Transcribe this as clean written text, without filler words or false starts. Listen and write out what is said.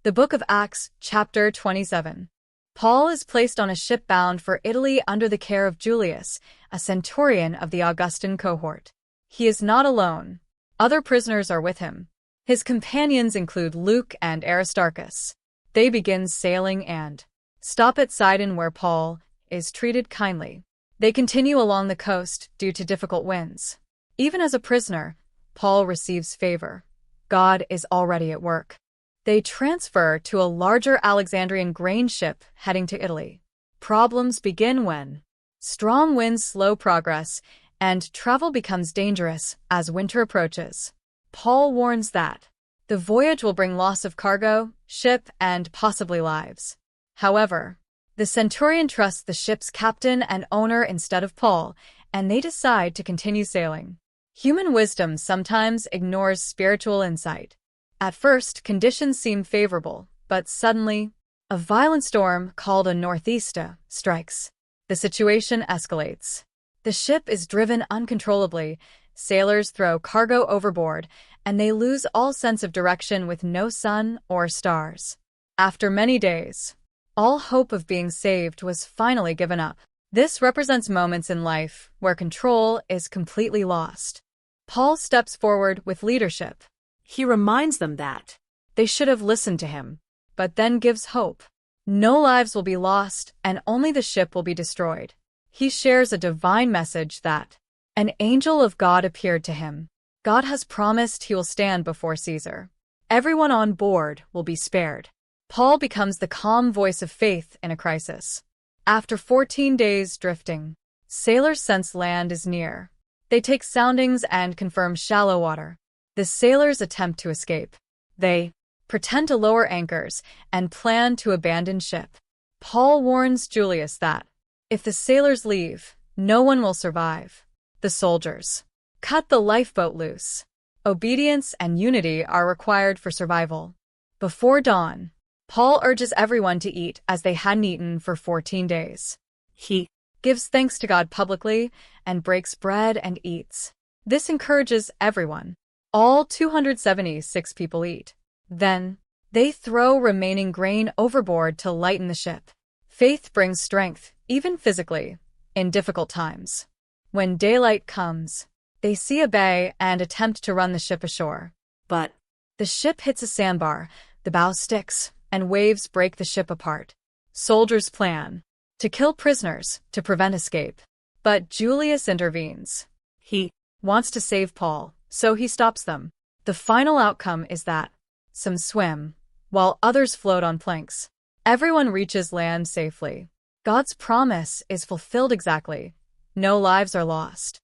The Book of Acts, chapter 27. Paul is placed on a ship bound for Italy under the care of Julius, a centurion of the Augustan cohort. He is not alone. Other prisoners are with him. His companions include Luke and Aristarchus. They begin sailing and stop at Sidon, where Paul is treated kindly. They continue along the coast due to difficult winds. Even as a prisoner, Paul receives favor. God is already at work. They transfer to a larger Alexandrian grain ship heading to Italy. Problems begin when strong winds slow progress and travel becomes dangerous as winter approaches. Paul warns that the voyage will bring loss of cargo, ship, and possibly lives. However, the centurion trusts the ship's captain and owner instead of Paul, and they decide to continue sailing. Human wisdom sometimes ignores spiritual insight. At first, conditions seem favorable, but suddenly, a violent storm called a northeaster strikes. The situation escalates. The ship is driven uncontrollably, sailors throw cargo overboard, and they lose all sense of direction with no sun or stars. After many days, all hope of being saved was finally given up. This represents moments in life where control is completely lost. Paul steps forward with leadership. He reminds them that they should have listened to him, but then gives hope. No lives will be lost, and only the ship will be destroyed. He shares a divine message that an angel of God appeared to him. God has promised he will stand before Caesar. Everyone on board will be spared. Paul becomes the calm voice of faith in a crisis. After 14 days drifting, sailors sense land is near. They take soundings and confirm shallow water. The sailors attempt to escape. They pretend to lower anchors and plan to abandon ship. Paul warns Julius that if the sailors leave, no one will survive. The soldiers cut the lifeboat loose. Obedience and unity are required for survival. Before dawn, Paul urges everyone to eat as they hadn't eaten for 14 days. He gives thanks to God publicly and breaks bread and eats. This encourages everyone. All 276 people eat. Then, they throw remaining grain overboard to lighten the ship. Faith brings strength, even physically, in difficult times. When daylight comes, they see a bay and attempt to run the ship ashore. But the ship hits a sandbar, the bow sticks, and waves break the ship apart. Soldiers plan to kill prisoners to prevent escape. But Julius intervenes. He wants to save Paul, so he stops them. The final outcome is that some swim, while others float on planks. Everyone reaches land safely. God's promise is fulfilled exactly. No lives are lost.